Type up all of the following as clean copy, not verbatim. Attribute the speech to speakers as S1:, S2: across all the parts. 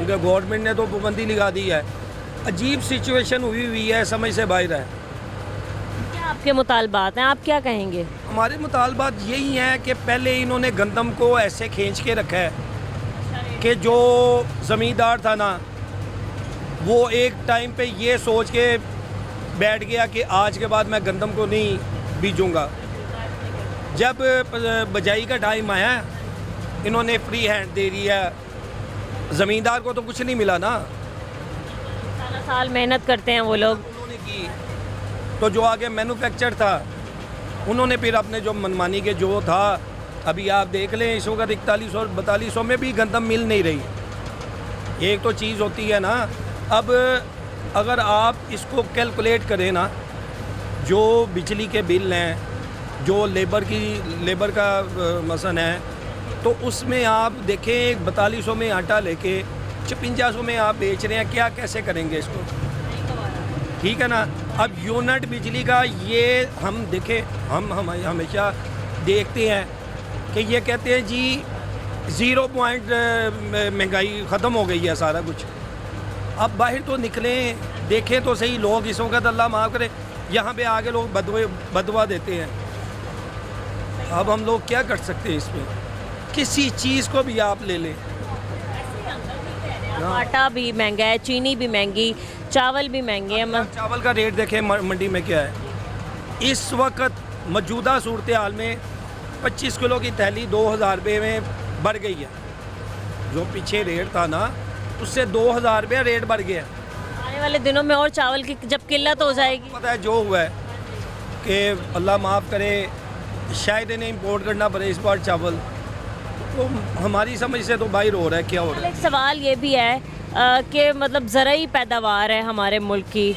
S1: क्योंकि गवर्नमेंट ने तो पाबंदी लगा दी है। अजीब सिचुएशन हुई है, समझ से बाहर है।
S2: क्या आपके मुतालबात हैं, आप क्या कहेंगे?
S1: हमारे मुतालबात यही हैं कि पहले इन्होंने गंदम को ऐसे खींच के रखा है कि जो ज़मींदार था ना, वो एक टाइम पे ये सोच के बैठ गया कि आज के बाद मैं गंदम को नहीं बीजूंगा। जब बजाई का टाइम आया, इन्होंने फ्री हैंड दे दिया। ज़मींदार को तो कुछ नहीं मिला ना,
S2: साल साल मेहनत करते हैं वो लोग।
S1: उन्होंने की तो जो आगे मैन्युफैक्चर था, उन्होंने फिर अपने जो मनमानी के जो था, अभी आप देख लें इस वक्त 4100 और 4200 में भी गंदम मिल नहीं रही। एक तो चीज़ होती है ना, अब अगर आप इसको कैलकुलेट करें ना, जो बिजली के बिल हैं, जो लेबर का मसन है, तो उसमें आप देखें 4200 में आटा लेके 5500 में आप बेच रहे हैं, क्या कैसे करेंगे इसको? ठीक है ना। अब यूनिट बिजली का ये हम देखें, हम हमेशा देखते हैं कि ये कहते हैं जी 0 पॉइंट महंगाई ख़त्म हो गई है सारा कुछ। अब बाहर तो निकलें, देखें तो सही, लोग इस वक्त अल्लाह माफ़ करे, यहाँ पे आके लोग बदवा देते हैं। अब हम लोग क्या कर सकते हैं इसमें? किसी चीज़ को भी आप ले लें,
S2: आटा भी महंगा है, चीनी भी महंगी, चावल भी महंगे हैं।
S1: चावल का रेट देखें मंडी में क्या है इस वक्त। मौजूदा सूरत हाल में 25 किलो की थैली 2000 रुपये में बढ़ गई है। जो पीछे रेट था ना, उससे 2000 रुपये रेट बढ़ गया।
S2: आने वाले दिनों में और चावल की जब किल्लत हो जाएगी,
S1: पता है जो हुआ है कि अल्लाह माफ़ करे, शायद इन्हें इंपोर्ट करना पड़े इस बार चावल। तो हमारी समझ से तो बाहर हो रहा है, क्या हो रहा है।
S2: एक सवाल ये भी है कि मतलब ज़रूरी पैदावार है हमारे मुल्क की,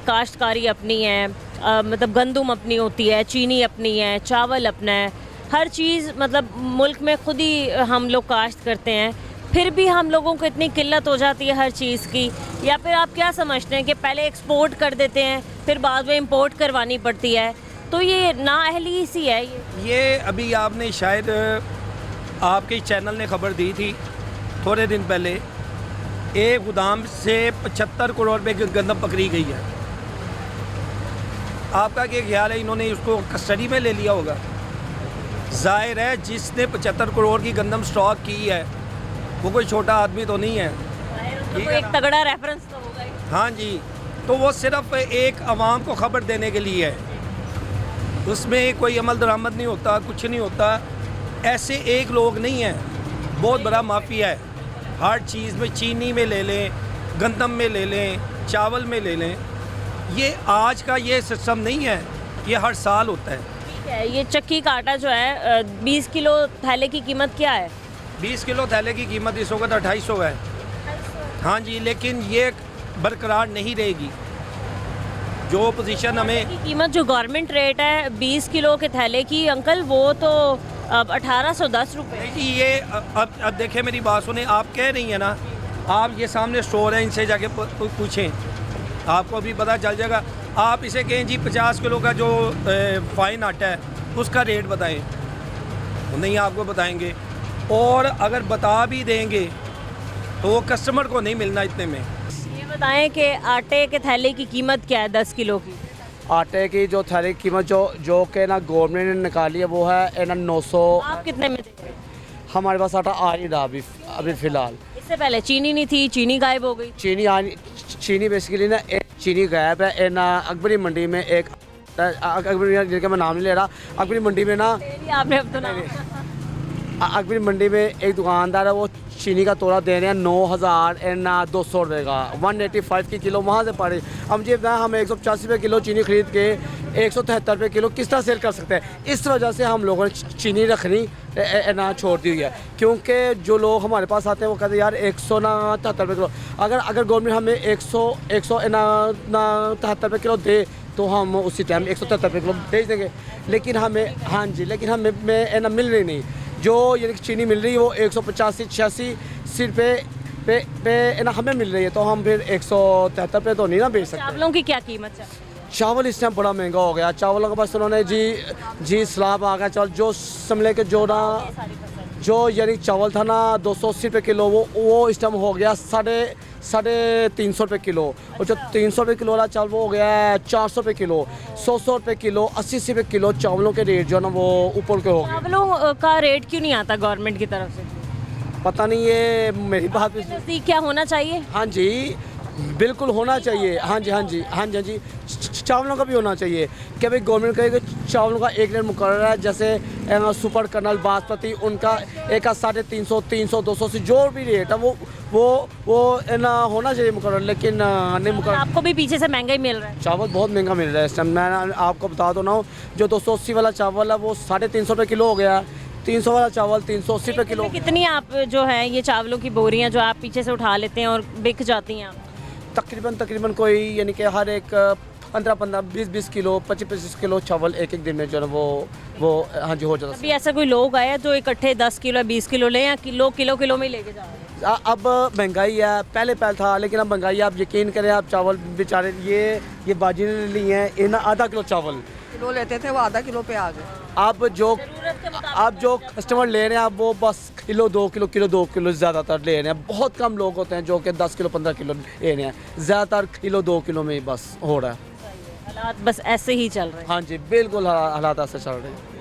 S2: काश्तकारी अपनी है, मतलब गंदम अपनी होती है, चीनी अपनी है, चावल अपना है, हर चीज़ मतलब मुल्क में खुद ही हम लोग काश्त करते हैं, फिर भी हम लोगों को इतनी किल्लत हो जाती है हर चीज़ की। या फिर आप क्या समझते हैं कि पहले एक्सपोर्ट कर देते हैं, फिर बाद में इंपोर्ट करवानी पड़ती है? तो ये नाअहली सी है।
S1: ये अभी आपने शायद आपके चैनल ने खबर दी थी थोड़े दिन पहले, एक गोदाम से 75 करोड़ रुपए की गंदम पकड़ी गई है। आपका क्या ख्याल है, इन्होंने उसको कस्टडी में ले लिया होगा? जाहिर है जिसने 75 करोड़ की गंदम स्टॉक की है वो कोई छोटा आदमी तो नहीं है।
S2: तो एक तगड़ा रेफरेंस तो होगा ही।
S1: हाँ जी, तो वो सिर्फ एक आवाम को खबर देने के लिए है, उसमें कोई अमल दरामद नहीं होता, कुछ नहीं होता। ऐसे एक लोग नहीं हैं, बहुत बड़ा माफिया है। हर चीज़ में, चीनी में ले लें, गंदम में ले लें, चावल में ले लें। ये आज का ये सिस्टम नहीं है, ये हर साल होता है।
S2: ठीक है, ये चक्की का आटा जो है 20 किलो थैले की कीमत क्या है?
S1: 20 किलो थैले की कीमत इस वक्त 250 है। हाँ जी, लेकिन ये बरकरार नहीं रहेगी। जो पोजीशन हमें
S2: की कीमत जो गवर्नमेंट रेट है 20 किलो के थैले की, अंकल वो तो अब 1810 रुपये।
S1: नहीं जी, ये अब देखें, मेरी बात सुने, आप कह रही हैं ना, आप ये सामने स्टोर है, इनसे जाके पूछें, आपको भी पता चल जाएगा। आप इसे कहें जी 50 किलो का जो फाइन आटा है उसका रेट बताएं, वो नहीं आपको बताएंगे। और अगर बता भी देंगे तो वो कस्टमर को नहीं मिलना इतने में।
S2: ये बताएं कि आटे के थैले की कीमत क्या है 10 किलो की?
S3: आटे की जो थैले की कीमत जो कि ना गवर्नमेंट ने निकाली है वो है ना 900।
S2: आप कितने में देते हैं?
S3: हमारे पास आटा आ नहीं रहा अभी फ़िलहाल।
S2: इससे पहले चीनी नहीं थी, चीनी गायब हो गई।
S3: चीनी बेसिकली ना एक चीनी गायब है ना। अकबरी मंडी में एक अकबरी, जिनका मैं नाम नहीं ले रहा, अकबरी मंडी में ना,
S2: आपने अब तो नाम।
S3: अकबरी मंडी में एक दुकानदार है, वो चीनी का तोड़ा दे रहे हैं 9200 रुपये का, 185 की किलो वहाँ से पड़े। अब जी बताएं, हम 185 रुपये किलो चीनी खरीद के 173 रुपये किलो किस तरह सेल कर सकते हैं? इस वजह से हम लोगों ने चीनी रखनी ना छोड़ दी हुई है, क्योंकि जो लोग हमारे पास आते हैं वो कहते हैं यार 173 रुपये किलो। अगर गवर्नमेंट हमें 173 रुपये किलो दे तो हम उसी टाइम 173 रुपये किलो भेज देंगे, लेकिन हमें, हाँ जी, लेकिन हमें मिल रही नहीं। जो यानी कि चीनी मिल रही है वो 185-86 पे ना हमें मिल रही है, तो हम फिर 173 पे तो नहीं ना बेच सकते।
S2: चावलों की क्या कीमत है?
S3: चावल इस टाइम बड़ा महंगा हो गया। चावलों के पास उन्होंने जी सलाब आ गया, चावल जो समले के जो ना जो यानी चावल था ना 280 रुपये किलो, वो इस टाइम हो गया साढ़े 300 रुपये किलो। और जो 300 रुपये किलो वाला चावल वो हो गया है 400 रुपये किलो, 100 रुपये किलो, 80 रुपये किलो चावलों के रेट जो है ना वो ऊपर के हो गए।
S2: चावलों का रेट क्यों नहीं आता गवर्नमेंट की तरफ से?
S3: पता नहीं, ये मेरी बात भी
S2: नज़दीक क्या होना चाहिए?
S3: हाँ जी बिल्कुल होना चाहिए। हाँ जी हाँ जी हाँ जी हाँ जी, चावलों का भी होना चाहिए कि भाई गवर्नमेंट कहे कि चावलों का एक रेट मुकर्रर है। जैसे सुपर कर्नल बासमती उनका एक का 350, 300, 200 से जो भी रेट है वो ना होना चाहिए मुकर्रर, लेकिन नहीं मुकर्रर।
S2: आपको भी पीछे से महंगा ही मिल रहा है।
S3: चावल बहुत महंगा मिल रहा है इस टाइम। मैं आपको बता दो ना, जो 280 वाला चावल है वो 350 रुपये किलो हो गया। 300 वाला चावल 380 रुपये किलो।
S2: कितनी आप जो है ये चावलों की बोरियां जो आप पीछे से उठा लेते हैं और बिक जाती हैं आप?
S3: तकरीबन कोई यानी कि हर एक 15-15, 20-20 किलो, 25-25 किलो चावल एक दिन में जो है वो हाँ जी हो जाता है।
S2: अभी ऐसा कोई लोग आया जो इकट्ठे 10 किलो 20 किलो ले, या किलो में लेके जा रहे हैं?
S3: अब महंगाई है, पहले था, लेकिन अब महंगाई है। आप यकीन करें, आप चावल बेचारे ये बाजी ने लिए हैं, इन्हें आधा किलो चावल
S4: किलो लेते थे, वो आधा किलो पे आ गए।
S3: आप जो कस्टमर ले रहे हैं, आप वो बस किलो 2 किलो ज़्यादातर ले रहे हैं। बहुत कम लोग होते हैं जो कि 10 किलो 15 किलो ले रहे हैं। ज़्यादातर किलो 2 किलो में ही बस हो रहा है।
S2: हालात बस ऐसे ही चल रहे हैं।
S3: हाँ जी बिल्कुल, हालात ऐसे चल रहे हैं।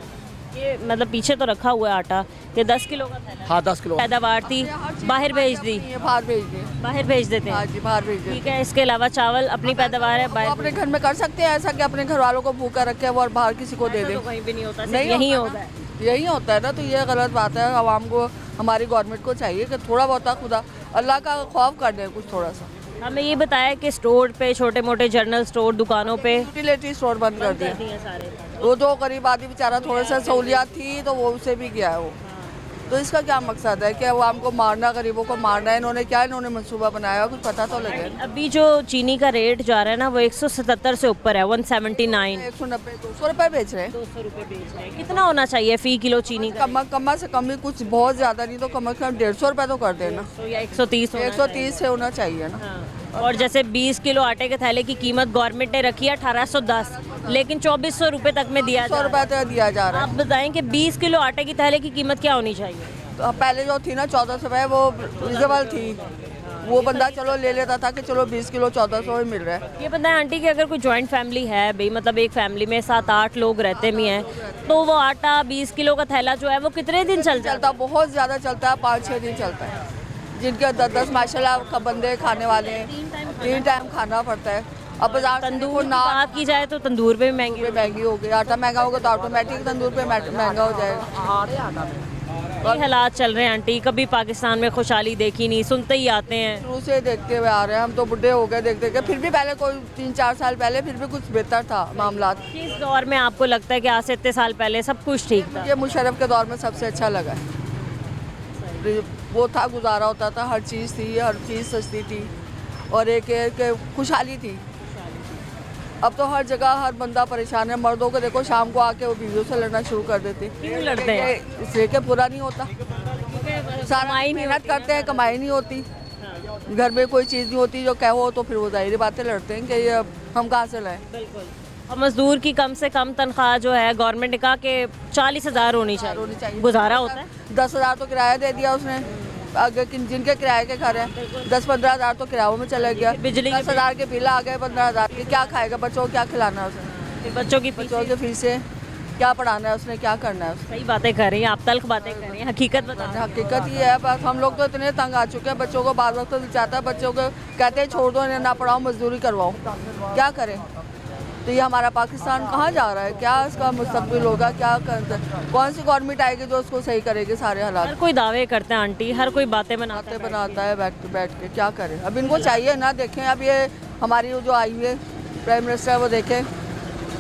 S2: ये मतलब पीछे तो रखा हुआ है आटा, ये 10 किलो का थैला।
S3: हाँ 10 किलो
S2: पैदावार थी, बाहर भेज दी,
S4: ये बाहर भेज दिए।
S2: बाहर भेज देते
S4: हाँ
S2: हैं।
S4: जी बाहर भेज दिए।
S2: ठीक है, इसके अलावा चावल अपनी पैदावार है,
S4: वो
S2: बाहर
S4: अपने घर में कर सकते हैं ऐसा कि अपने घर वालों को भूखा रखे और बाहर किसी को दे
S2: तो
S4: दे।
S2: कहीं भी नहीं होता,
S4: नहीं
S2: यही
S4: होता
S2: होता है।
S4: यही होता है ना, तो ये गलत बात है। आवाम को, हमारी गवर्नमेंट को चाहिए कि थोड़ा बहुत खुदा अल्लाह का खौफ कर दे कुछ थोड़ा सा।
S2: हमें ये बताया कि स्टोर पे, छोटे मोटे जनरल स्टोर, दुकानों पे
S4: यूटिलिटी स्टोर बंद कर दिए।
S2: दिए सारे।
S4: वो जो गरीब आदमी बेचारा थोड़ा सा सहूलियात थी तो वो उसे भी गया है वो। तो इसका क्या मकसद है कि आवाम को मारना, गरीबों को मारना है? इन्होंने मंसूबा बनाया, कुछ पता तो लगे।
S2: अभी जो चीनी का रेट जा रहा है ना वो 177 से ऊपर है, 179।
S4: 190, 200 रुपये बेच रहे हैं।
S2: 200 रुपये बेच रहे हैं। कितना होना चाहिए फी किलो चीनी का?
S4: कम से कम भी कुछ बहुत ज़्यादा नहीं तो कम से कम 150 रुपये तो कर देना।
S2: तो या 130 होना
S4: 130 से होना चाहिए ना।
S2: हाँ। और जैसे 20 किलो आटे के थैले की कीमत गवर्नमेंट ने रखी है 1810, लेकिन 2400 रुपये तक में दिया जा
S4: 100
S2: रहा है।
S4: रुपये तो दिया जा रहा
S2: आप बताएं कि 20 किलो आटे की थैले की कीमत क्या होनी चाहिए?
S4: है। तो पहले जो थी ना 1400 रुपये वो रिजनेबल थी, वो बंदा चलो ले लेता था कि चलो 20 किलो 1400 ही मिल रहा है।
S2: ये बताएं आंटी कि अगर कोई जॉइंट फैमिली है भाई, मतलब एक फैमिली में 7-8 लोग रहते भी हैं, तो वो आटा 20 किलो का थैला जो है वो कितने दिन चलता है?
S4: चलता बहुत ज़्यादा चलता है, 5-6 दिन चलता है। जिनके 10-10 माशाल्लाह बंदे खाने वाले हैं, 3 टाइम खाना पड़ता है। अब बाजार
S2: तंदूर की बात की जाए तो तंदूर पे भी
S4: महंगी हो गई। आटा महंगा होगा तो ऑटोमेटिक तंदूर पे महंगा हो जाएगा।
S2: ये हालात चल रहे हैं आंटी। कभी पाकिस्तान में खुशहाली देखी नहीं, सुनते ही आते हैं।
S4: शुरू से देखते हुए आ रहे हैं, हम तो बुढ़े हो गए देखते। फिर भी पहले कोई 3-4 साल पहले फिर भी कुछ बेहतर था मामला।
S2: किस दौर में आपको लगता है कि आज से इतने साल पहले सब कुछ ठीक था?
S4: ये मुशर्रफ के दौर में सबसे अच्छा लगा है। वो था, गुजारा होता था, हर चीज़ थी, हर चीज़ सस्ती थी और एक खुशहाली थी। अब तो हर जगह हर बंदा परेशान है। मर्दों को देखो शाम को आके वो बीवियों से लड़ना शुरू कर देते।
S2: क्यों लड़ते हैं?
S4: इसलिए कि पूरा नहीं होता, सारा मेहनत करते हैं, कमाई नहीं होती, घर में कोई चीज़ नहीं होती, जो कहो तो फिर वो जाहिर बातें लड़ते हैं कि ये हम कहाँ से लाएं।
S2: बिल्कुल। और मजदूर की कम से कम तनख्वाह जो है गवर्नमेंट ने कहा कि 40,000 होनी चाहिए। गुजारा होता है?
S4: 10,000 तो किराया दे दिया उसने। अगर जिनके किराए के घर हैं 10-15 हज़ार तो किरायों में चला गया।
S2: बिजली
S4: 10,000 के बिल आ गए, 15,000 के। क्या खाएगा? बच्चों को क्या खिलाना है उसने?
S2: बच्चों की
S4: फीस है, क्या पढ़ाना है उसने, क्या करना है उसने?
S2: सही बातें कर रही हैं आप, तल्ख बातें कर रही हैं, हकीकत बता रही हैं।
S4: हकीकत ये है, बस हम लोग तो इतने तंग आ चुके हैं। बच्चों को बार वक्त तो चाहता है, बच्चों को कहते हैं छोड़ दो इन्हें, ना पढ़ाओ, मजदूरी करवाओ, क्या करें? तो ये हमारा पाकिस्तान कहाँ जा रहा है? क्या इसका मुस्तकबिल होगा? क्या कौन सी गवर्नमेंट आएगी जो उसको सही करेगी सारे हालात?
S2: हर कोई दावे करते हैं आंटी, हर कोई बातें
S4: बनाता है बैठ के, क्या करें? अब इनको चाहिए ना, देखें अब ये हमारी जो आई हुई है प्राइम मिनिस्टर, वो देखें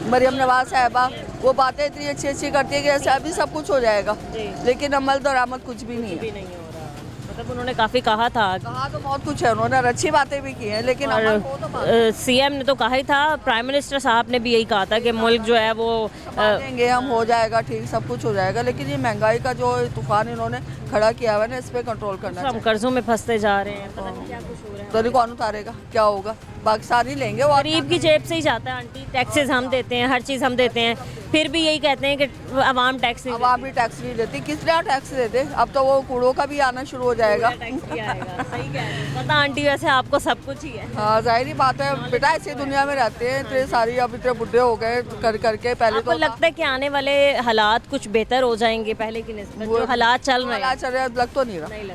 S4: मरियम नवाज साहिबा, वो बातें इतनी अच्छी अच्छी करती है कि ऐसे अभी सब कुछ हो जाएगा, लेकिन अमल दरामद कुछ भी नहीं है।
S2: मतलब उन्होंने काफ़ी कहा था
S4: कहा तो बहुत कुछ है उन्होंने और अच्छी बातें भी की हैं, लेकिन
S2: और
S4: अमल हो तो बात
S2: सीएम ने तो कहा ही था, प्राइम मिनिस्टर साहब ने भी यही कहा था कि मुल्क जो है वो
S4: संभालेंगे हम, हो जाएगा ठीक, सब कुछ हो जाएगा। लेकिन ये महंगाई का जो तूफान इन्होंने खड़ा किया हुआ है ना, इस पर कंट्रोल करना
S2: हम
S4: चाहिए।
S2: कर्जों में फंसते जा रहे हैं, पता नहीं क्या कुछ हो रहा है।
S4: तो कौन उतारेगा, क्या होगा, पाकिस्तान ही लेंगे वो।
S2: गरीब की जेब से ही जाता है आंटी, टैक्सेस हम देते हैं, हर चीज़ हम देते हैं, फिर भी यही कहते हैं कि आवाम टैक्स नहीं
S4: अब आप भी टैक्स नहीं देती, किस तरह टैक्स देते? अब तो वो कूड़ों का भी आना शुरू हो जाएगा।
S2: टैक्स भी आएगा। सही कह रहे हैं। पता आंटी वैसे आपको सब कुछ ही है।
S4: हाँ जाहिर ही बात है बेटा, ऐसी दुनिया में रहते हैं, इतने सारी अब इतने बुढ़े हो गए कर करके। पहले
S2: आपको
S4: तो
S2: लगता है कि आने वाले हालात कुछ बेहतर हो जाएंगे पहले की निस्बत, जो हालात चल रहे हैं?
S4: चल रहा लग तो नहीं रहा।
S2: नहीं लगता।